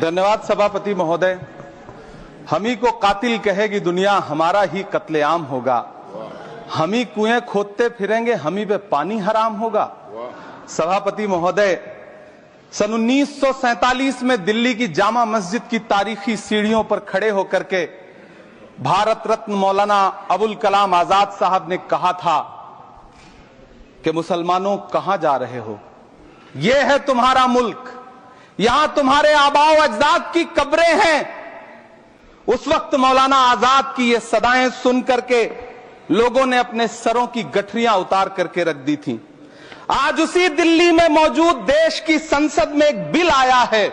धन्यवाद सभापति महोदय। हम ही को कातिल कहेगी दुनिया, हमारा ही कत्लेआम होगा। हम ही कुएं खोदते फिरेंगे, हम ही पे पानी हराम होगा। सभापति महोदय, सन 1947 में दिल्ली की जामा मस्जिद की तारीखी सीढ़ियों पर खड़े होकर के भारत रत्न मौलाना अबुल कलाम आजाद साहब ने कहा था कि मुसलमानों कहां जा रहे हो, यह है तुम्हारा मुल्क, यहां तुम्हारे आबाओ अजदाद की कब्रें हैं। उस वक्त मौलाना आजाद की ये सदाएं सुन करके लोगों ने अपने सरों की गठरियां उतार करके रख दी थी। आज उसी दिल्ली में मौजूद देश की संसद में एक बिल आया है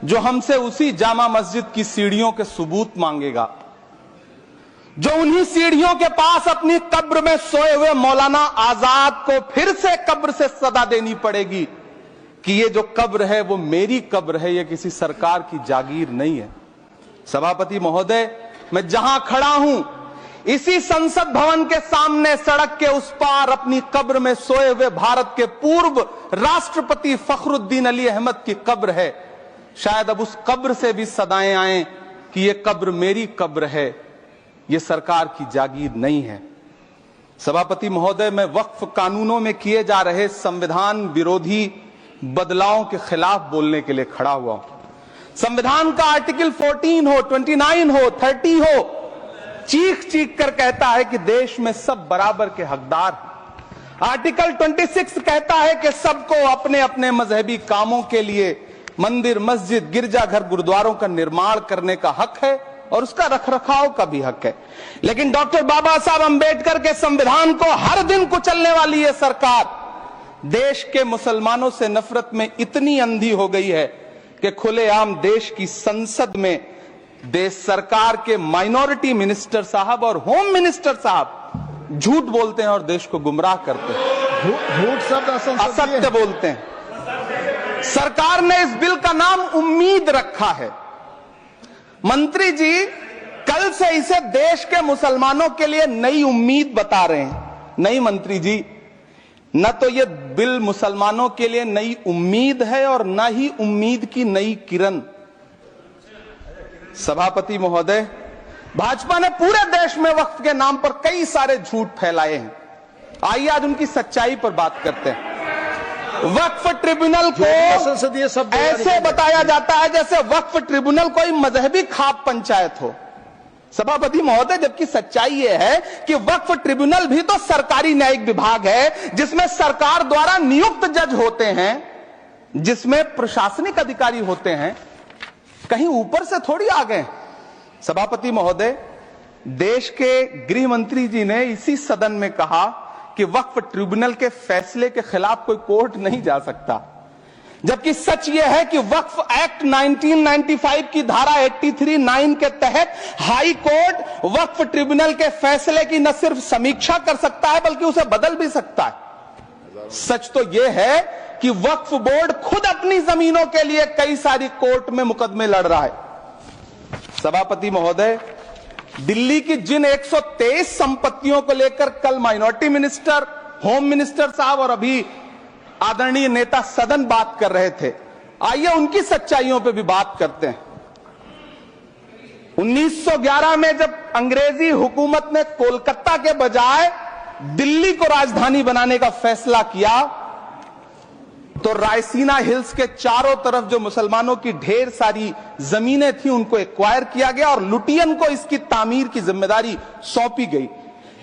जो हमसे उसी जामा मस्जिद की सीढ़ियों के सबूत मांगेगा, जो उन्हीं सीढ़ियों के पास अपनी कब्र में सोए हुए मौलाना आजाद को फिर से कब्र से सदा देनी पड़ेगी कि ये जो कब्र है वो मेरी कब्र है, ये किसी सरकार की जागीर नहीं है। सभापति महोदय, मैं जहां खड़ा हूं इसी संसद भवन के सामने सड़क के उस पार अपनी कब्र में सोए हुए भारत के पूर्व राष्ट्रपति फखरुद्दीन अली अहमद की कब्र है। शायद अब उस कब्र से भी सदाएं आए कि ये कब्र मेरी कब्र है, ये सरकार की जागीर नहीं है। सभापति महोदय, मैं वक्फ कानूनों में किए जा रहे संविधान विरोधी बदलावों के खिलाफ बोलने के लिए खड़ा हुआ हूं। संविधान का आर्टिकल 14 हो, 29 हो, 30 हो, चीख चीख कर कहता है कि देश में सब बराबर के हकदार हैं। आर्टिकल 26 कहता है कि सबको अपने अपने मजहबी कामों के लिए मंदिर, मस्जिद, गिरजाघर, गुरुद्वारों का निर्माण करने का हक है और उसका रखरखाव का भी हक है। लेकिन डॉक्टर बाबा साहब अंबेडकर के संविधान को हर दिन कुचलने वाली यह सरकार देश के मुसलमानों से नफरत में इतनी अंधी हो गई है कि खुलेआम देश की संसद में देश सरकार के माइनॉरिटी मिनिस्टर साहब और होम मिनिस्टर साहब झूठ बोलते हैं और देश को गुमराह करते हैं, झूठ शब्द असत्य बोलते हैं। सरकार ने इस बिल का नाम उम्मीद रखा है। मंत्री जी कल से इसे देश के मुसलमानों के लिए नई उम्मीद बता रहे हैं। नहीं मंत्री जी, न तो यह बिल मुसलमानों के लिए नई उम्मीद है और न ही उम्मीद की नई किरण। सभापति महोदय, भाजपा ने पूरे देश में वक्फ के नाम पर कई सारे झूठ फैलाए हैं। आइए आज उनकी सच्चाई पर बात करते हैं। वक्फ ट्रिब्यूनल को ऐसे बताया जाता है जैसे वक्फ ट्रिब्यूनल कोई मजहबी खाप पंचायत हो। सभापति महोदय, जबकि सच्चाई यह है कि वक्फ ट्रिब्यूनल भी तो सरकारी न्यायिक विभाग है जिसमें सरकार द्वारा नियुक्त जज होते हैं, जिसमें प्रशासनिक अधिकारी होते हैं, कहीं ऊपर से थोड़ी आ गए। सभापति महोदय, देश के गृह मंत्री जी ने इसी सदन में कहा कि वक्फ ट्रिब्यूनल के फैसले के खिलाफ कोई कोर्ट नहीं जा सकता, जबकि सच यह है कि वक्फ एक्ट 1995 की धारा 83(9) के तहत हाई कोर्ट वक्फ ट्रिब्यूनल के फैसले की न सिर्फ समीक्षा कर सकता है बल्कि उसे बदल भी सकता है। सच तो यह है कि वक्फ बोर्ड खुद अपनी जमीनों के लिए कई सारी कोर्ट में मुकदमे लड़ रहा है। सभापति महोदय, दिल्ली की जिन 123 संपत्तियों को लेकर कल माइनॉरिटी मिनिस्टर, होम मिनिस्टर साहब और अभी आदरणीय नेता सदन बात कर रहे थे, आइए उनकी सच्चाइयों पे भी बात करते हैं। 1911 में जब अंग्रेजी हुकूमत ने कोलकाता के बजाय दिल्ली को राजधानी बनाने का फैसला किया तो रायसीना हिल्स के चारों तरफ जो मुसलमानों की ढेर सारी जमीनें थी उनको एक्वायर किया गया और लुटियन को इसकी तामीर की जिम्मेदारी सौंपी गई।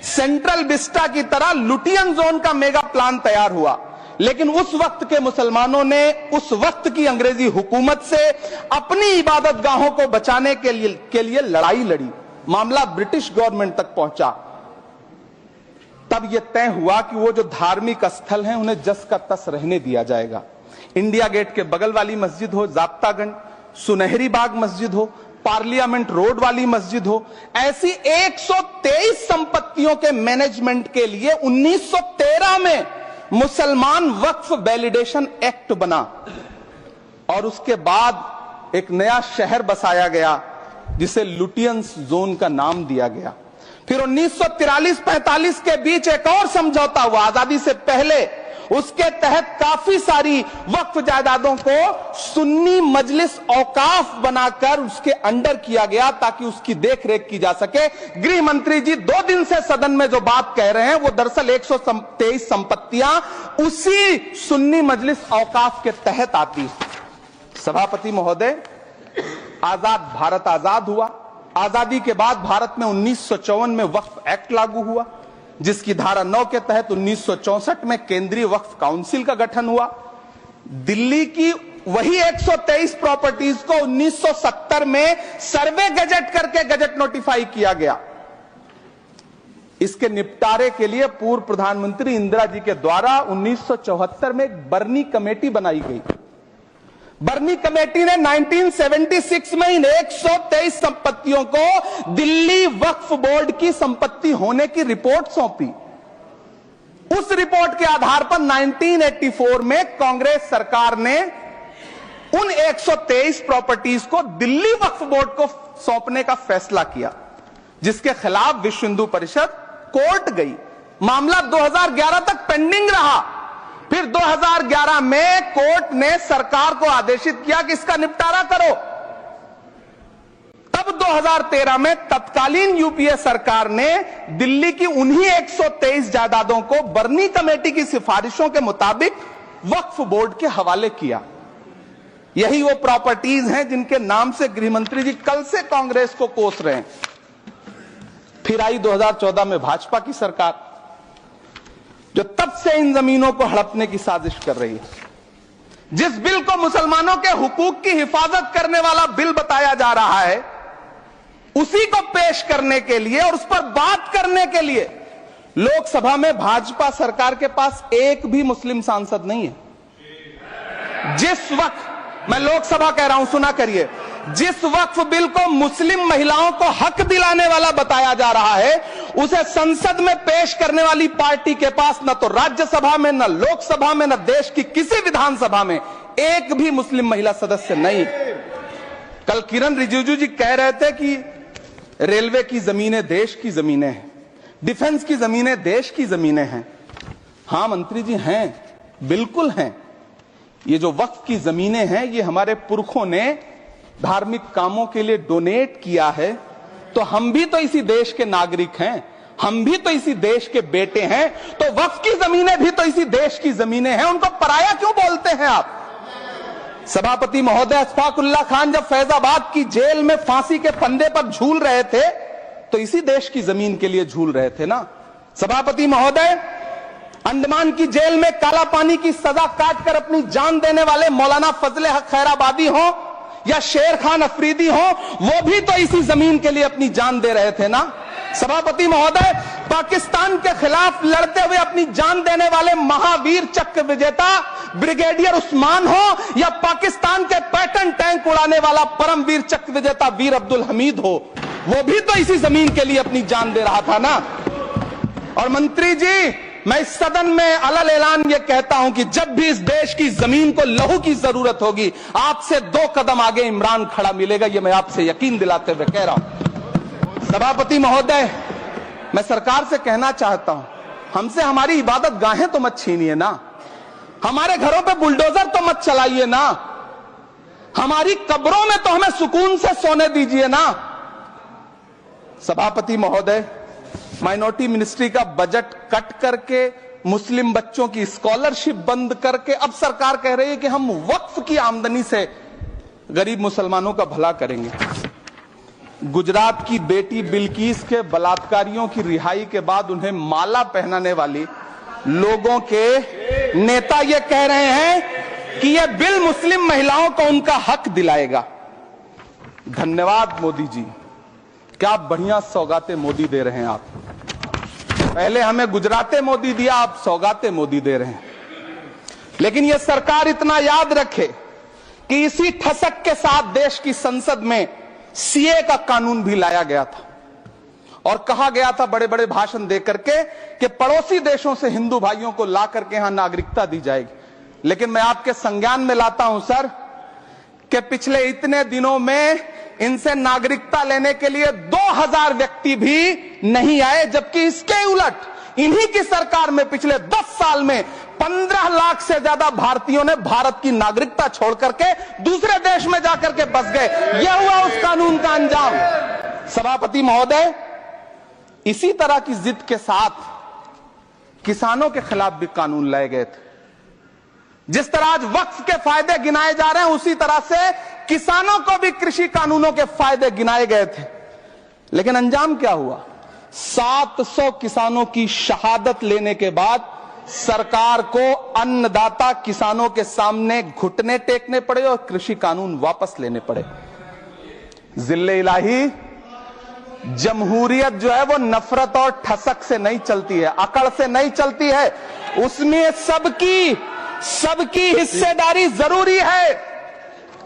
सेंट्रल विस्टा की तरह लुटियन जोन का मेगा प्लान तैयार हुआ, लेकिन उस वक्त के मुसलमानों ने उस वक्त की अंग्रेजी हुकूमत से अपनी इबादत गाहों को बचाने के लिए लड़ाई लड़ी। मामला ब्रिटिश गवर्नमेंट तक पहुंचा। तब यह तय हुआ कि वो जो धार्मिक स्थल हैं उन्हें जस का तस रहने दिया जाएगा। इंडिया गेट के बगल वाली मस्जिद हो, जाब्तागंज, सुनहरी बाग मस्जिद हो, पार्लियामेंट रोड वाली मस्जिद हो, ऐसी 123 संपत्तियों के मैनेजमेंट के लिए 1913 में मुसलमान वक्फ वैलिडेशन एक्ट बना और उसके बाद एक नया शहर बसाया गया जिसे लुटियंस जोन का नाम दिया गया। फिर 1943-45 के बीच एक और समझौता हुआ आजादी से पहले उसके तहत काफी सारी वक्फ जायदादों को सुन्नी मजलिस औकाफ बनाकर उसके अंडर किया गया ताकि उसकी देखरेख की जा सके। गृह मंत्री जी 2 दिन से सदन में जो बात कह रहे हैं वो दरअसल 123 संपत्तियां उसी सुन्नी मजलिस औकाफ के तहत आती है। सभापति महोदय, आजाद भारत आजाद हुआ। आजादी के बाद भारत में 1954 में वक्फ एक्ट लागू हुआ, जिसकी धारा 9 के तहत 1964 में केंद्रीय वक्फ काउंसिल का गठन हुआ। दिल्ली की वही 123 प्रॉपर्टीज को 1970 में सर्वे गजट करके गजट नोटिफाई किया गया। इसके निपटारे के लिए पूर्व प्रधानमंत्री इंदिरा जी के द्वारा 1974 में एक बर्नी कमेटी बनाई गई। बर्नी कमेटी ने 1976 में इन 123 संपत्तियों को दिल्ली वक्फ बोर्ड की संपत्ति होने की रिपोर्ट सौंपी। उस रिपोर्ट के आधार पर 1984 में कांग्रेस सरकार ने उन 123 प्रॉपर्टीज को दिल्ली वक्फ बोर्ड को सौंपने का फैसला किया, जिसके खिलाफ विश्व हिंदू परिषद कोर्ट गई। मामला 2011 तक पेंडिंग रहा। फिर 2011 में कोर्ट ने सरकार को आदेशित किया कि इसका निपटारा करो। तब 2013 में तत्कालीन यूपीए सरकार ने दिल्ली की उन्हीं 123 जायदादों को बर्नी कमेटी की सिफारिशों के मुताबिक वक्फ बोर्ड के हवाले किया। यही वो प्रॉपर्टीज हैं जिनके नाम से गृह मंत्री जी कल से कांग्रेस को कोस रहे हैं। फिर आई 2014 में भाजपा की सरकार, जो तब से इन जमीनों को हड़पने की साजिश कर रही है। जिस बिल को मुसलमानों के हुकूक की हिफाजत करने वाला बिल बताया जा रहा है, उसी को पेश करने के लिए और उस पर बात करने के लिए लोकसभा में भाजपा सरकार के पास एक भी मुस्लिम सांसद नहीं है। जिस वक्त, मैं लोकसभा कह रहा हूं, सुना करिए, जिस वक्फ बिल को मुस्लिम महिलाओं को हक दिलाने वाला बताया जा रहा है, उसे संसद में पेश करने वाली पार्टी के पास न तो राज्यसभा में, न लोकसभा में, न देश की किसी विधानसभा में एक भी मुस्लिम महिला सदस्य नहीं। कल किरण रिजिजू जी कह रहे थे कि रेलवे की जमीनें देश की जमीनें हैं, डिफेंस की जमीनें देश की जमीनें हैं। हां मंत्री जी, हैं, बिल्कुल हैं। ये जो वक्फ की जमीनें हैं, ये हमारे पुरखों ने धार्मिक कामों के लिए डोनेट किया है। तो हम भी तो इसी देश के नागरिक हैं, हम भी तो इसी देश के बेटे हैं, तो वक्फ की जमीनें भी तो इसी देश की जमीनें हैं। उनको पराया क्यों बोलते हैं आप? सभापति महोदय, अशफाकुल्लाह खान जब फैजाबाद की जेल में फांसी के फंदे पर झूल रहे थे, तो इसी देश की जमीन के लिए झूल रहे थे ना। सभापति महोदय, अंडमान की जेल में काला पानी की सजा काटकर अपनी जान देने वाले मौलाना फजले हक खैराबादी हो या शेर खान अफरीदी हो, वो भी तो इसी जमीन के लिए अपनी जान दे रहे थे ना। सभापति महोदय, पाकिस्तान के खिलाफ लड़ते हुए अपनी जान देने वाले महावीर चक्र विजेता ब्रिगेडियर उस्मान हो या पाकिस्तान के पैटर्न टैंक उड़ाने वाला परमवीर चक्र विजेता वीर अब्दुल हमीद हो, वो भी तो इसी जमीन के लिए अपनी जान दे रहा था ना। और मंत्री जी, मैं इस सदन में अलल ऐलान ये कहता हूं कि जब भी इस देश की जमीन को लहू की जरूरत होगी, आपसे 2 कदम आगे इमरान खड़ा मिलेगा। ये मैं आपसे यकीन दिलाते हुए कह रहा हूं। सभापति महोदय, मैं सरकार से कहना चाहता हूं, हमसे हमारी इबादत गाहें तो मत छीनिए ना, हमारे घरों पे बुलडोजर तो मत चलाइए ना, हमारी कब्रों में तो हमें सुकून से सोने दीजिए ना। सभापति महोदय, माइनॉरिटी मिनिस्ट्री का बजट कट करके, मुस्लिम बच्चों की स्कॉलरशिप बंद करके अब सरकार कह रही है कि हम वक्फ की आमदनी से गरीब मुसलमानों का भला करेंगे। गुजरात की बेटी बिल्किस के बलात्कारियों की रिहाई के बाद उन्हें माला पहनाने वाली लोगों के नेता ये कह रहे हैं कि यह बिल मुस्लिम महिलाओं को उनका हक दिलाएगा। धन्यवाद मोदी जी, क्या बढ़िया सौगातें मोदी दे रहे हैं आप। पहले हमें गुजराते मोदी दिया, आप सौगातें मोदी दे रहे हैं। लेकिन यह सरकार इतना याद रखे कि इसी ठसक के साथ देश की संसद में सीए का कानून भी लाया गया था और कहा गया था बड़े बड़े भाषण देकर के कि पड़ोसी देशों से हिंदू भाइयों को ला करके यहां नागरिकता दी जाएगी। लेकिन मैं आपके संज्ञान में लाता हूं सर कि पिछले इतने दिनों में इनसे नागरिकता लेने के लिए 2000 व्यक्ति भी नहीं आए, जबकि इसके उलट इन्हीं की सरकार में पिछले 10 साल में 15 लाख से ज्यादा भारतीयों ने भारत की नागरिकता छोड़ करके दूसरे देश में जाकर के बस गए। यह हुआ उस कानून का अंजाम। सभापति महोदय, इसी तरह की जिद के साथ किसानों के खिलाफ भी कानून लाए गए थे। जिस तरह आज वक्फ के फायदे गिनाए जा रहे हैं, उसी तरह से किसानों को भी कृषि कानूनों के फायदे गिनाए गए थे। लेकिन अंजाम क्या हुआ? 700 किसानों की शहादत लेने के बाद सरकार को अन्नदाता किसानों के सामने घुटने टेकने पड़े और कृषि कानून वापस लेने पड़े। जिल्ले इलाही, जमहूरियत जो है वो नफरत और ठसक से नहीं चलती है, अकड़ से नहीं चलती है। उसमें सबकी हिस्सेदारी जरूरी है।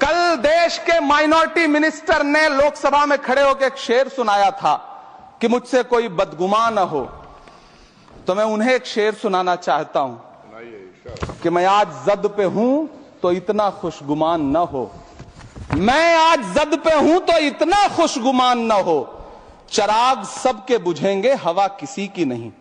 कल देश के माइनॉरिटी मिनिस्टर ने लोकसभा में खड़े होकर एक शेर सुनाया था कि मुझसे कोई बदगुमान न हो, तो मैं उन्हें एक शेर सुनाना चाहता हूं कि मैं आज जद पे हूं तो इतना खुशगुमान न हो, मैं आज जद पे हूं तो इतना खुशगुमान न हो, चराग सबके बुझेंगे हवा किसी की नहीं।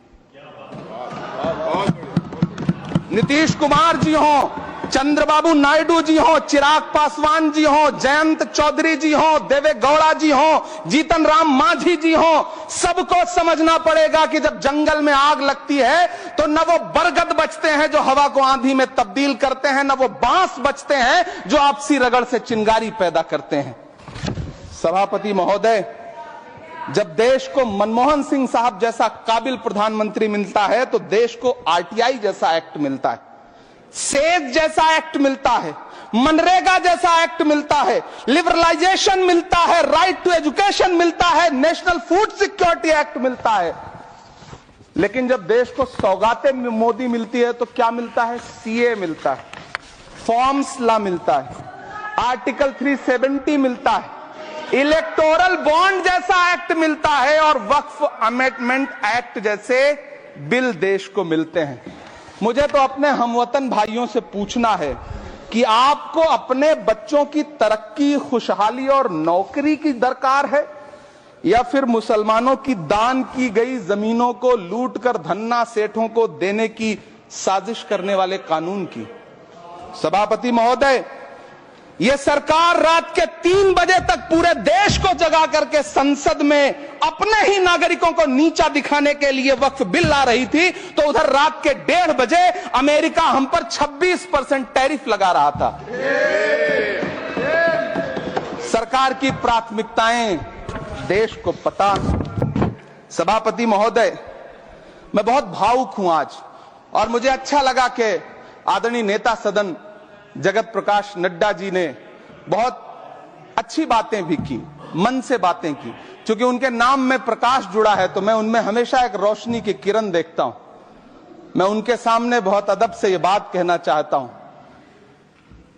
नीतीश कुमार जी हो, चंद्रबाबू नायडू जी हो, चिराग पासवान जी हो, जयंत चौधरी जी हो, देवे गौड़ा जी हो, जीतन राम मांझी जी हो, सबको समझना पड़ेगा कि जब जंगल में आग लगती है तो न वो बरगद बचते हैं जो हवा को आंधी में तब्दील करते हैं, न वो बांस बचते हैं जो आपसी रगड़ से चिंगारी पैदा करते हैं। सभापति महोदय, जब देश को मनमोहन सिंह साहब जैसा काबिल प्रधानमंत्री मिलता है तो देश को आरटीआई जैसा एक्ट मिलता है, सेज जैसा एक्ट मिलता है, मनरेगा जैसा एक्ट मिलता है, लिबरलाइजेशन मिलता है, राइट टू एजुकेशन मिलता है, नेशनल फूड सिक्योरिटी एक्ट मिलता है। लेकिन जब देश को सौगातें मोदी मिलती है तो क्या मिलता है? सीए मिलता है, फॉर्म्स लॉ मिलता है, आर्टिकल 370 मिलता है, इलेक्टोरल बॉन्ड जैसा एक्ट मिलता है और वक्फ अमेंडमेंट एक्ट जैसे बिल देश को मिलते हैं। मुझे तो अपने हमवतन भाइयों से पूछना है कि आपको अपने बच्चों की तरक्की, खुशहाली और नौकरी की दरकार है या फिर मुसलमानों की दान की गई जमीनों को लूटकर धन्ना सेठों को देने की साजिश करने वाले कानून की? सभापति महोदय, यह सरकार रात के 3 बजे तक पूरे देश को जगा करके संसद में अपने ही नागरिकों को नीचा दिखाने के लिए वक्फ बिल ला रही थी, तो उधर रात के 1:30 बजे अमेरिका हम पर 26% टैरिफ लगा रहा था। सरकार की प्राथमिकताएं देश को पता। सभापति महोदय, मैं बहुत भावुक हूं आज, और मुझे अच्छा लगा कि आदरणीय नेता सदन जगत प्रकाश नड्डा जी ने बहुत अच्छी बातें भी की, मन से बातें की। क्योंकि उनके नाम में प्रकाश जुड़ा है तो मैं उनमें हमेशा एक रोशनी की किरण देखता हूं। मैं उनके सामने बहुत अदब से यह बात कहना चाहता हूं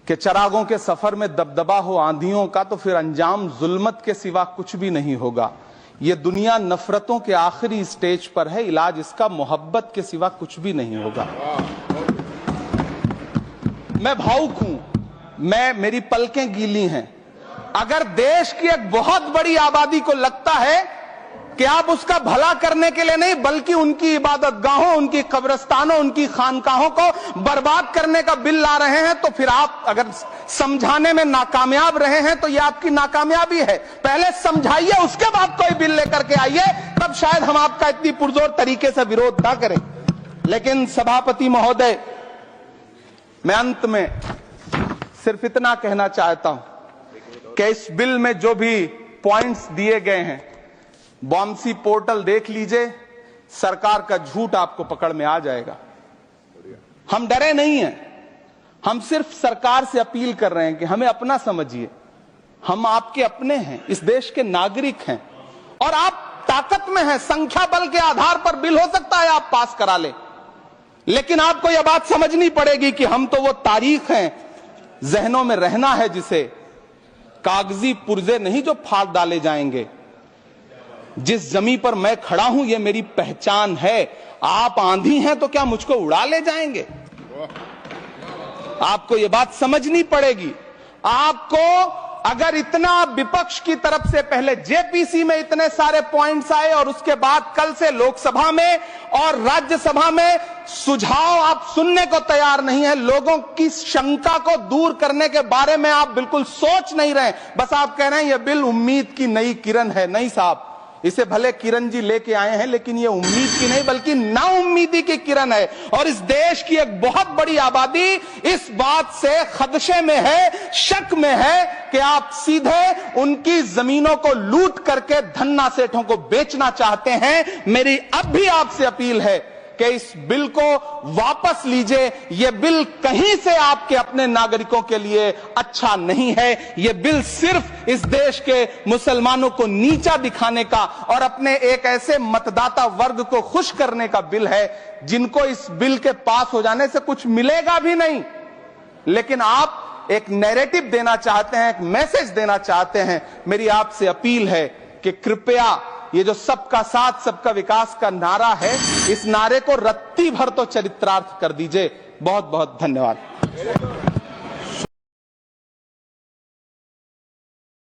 कि चरागों के सफर में दबदबा हो आंधियों का तो फिर अंजाम जुल्मत के सिवा कुछ भी नहीं होगा। यह दुनिया नफरतों के आखिरी स्टेज पर है, इलाज इसका मोहब्बत के सिवा कुछ भी नहीं होगा। मैं भावुक हूं, मेरी पलकें गीली हैं। अगर देश की एक बहुत बड़ी आबादी को लगता है कि आप उसका भला करने के लिए नहीं बल्कि उनकी इबादतगाहों, उनकी कब्रिस्तानों, उनकी खानकाहों को बर्बाद करने का बिल ला रहे हैं, तो फिर आप अगर समझाने में नाकामयाब रहे हैं तो यह आपकी नाकामयाबी है। पहले समझाइए, उसके बाद कोई बिल लेकर के आइए, तब शायद हम आपका इतनी पुरजोर तरीके से विरोध ना करें। लेकिन सभापति महोदय, मैं अंत में सिर्फ इतना कहना चाहता हूं कि इस बिल में जो भी पॉइंट्स दिए गए हैं, बॉम्सी पोर्टल देख लीजिए, सरकार का झूठ आपको पकड़ में आ जाएगा। हम डरे नहीं हैं, हम सिर्फ सरकार से अपील कर रहे हैं कि हमें अपना समझिए। हम आपके अपने हैं, इस देश के नागरिक हैं और आप ताकत में हैं। संख्या बल के आधार पर बिल हो सकता है आप पास करा ले, लेकिन आपको यह बात समझनी पड़ेगी कि हम तो वो तारीख हैं, जहनों में रहना है जिसे, कागजी पुर्जे नहीं जो फाड़ डाले जाएंगे। जिस जमीन पर मैं खड़ा हूं यह मेरी पहचान है। आप आंधी हैं तो क्या मुझको उड़ा ले जाएंगे? आपको यह बात समझनी पड़ेगी। आपको अगर इतना विपक्ष की तरफ से पहले जेपीसी में इतने सारे पॉइंट्स आए और उसके बाद कल से लोकसभा में और राज्यसभा में सुझाव आप सुनने को तैयार नहीं है, लोगों की शंका को दूर करने के बारे में आप बिल्कुल सोच नहीं रहे, बस आप कह रहे हैं यह बिल उम्मीद की नई किरण है। नहीं साहब, इसे भले किरण जी लेके आए हैं, लेकिन ये उम्मीद की नहीं बल्कि नाउम्मीदी की किरण है। और इस देश की एक बहुत बड़ी आबादी इस बात से खदशे में है, शक में है कि आप सीधे उनकी जमीनों को लूट करके धन्ना सेठों को बेचना चाहते हैं। मेरी अब भी आपसे अपील है कि इस बिल को वापस लीजिए। यह बिल कहीं से आपके अपने नागरिकों के लिए अच्छा नहीं है। यह बिल सिर्फ इस देश के मुसलमानों को नीचा दिखाने का और अपने एक ऐसे मतदाता वर्ग को खुश करने का बिल है जिनको इस बिल के पास हो जाने से कुछ मिलेगा भी नहीं। लेकिन आप एक नैरेटिव देना चाहते हैं, एक मैसेज देना चाहते हैं। मेरी आपसे अपील है कि कृपया ये जो सबका साथ सबका विकास का नारा है, इस नारे को रत्ती भर तो चरित्रार्थ कर दीजिए। बहुत बहुत धन्यवाद।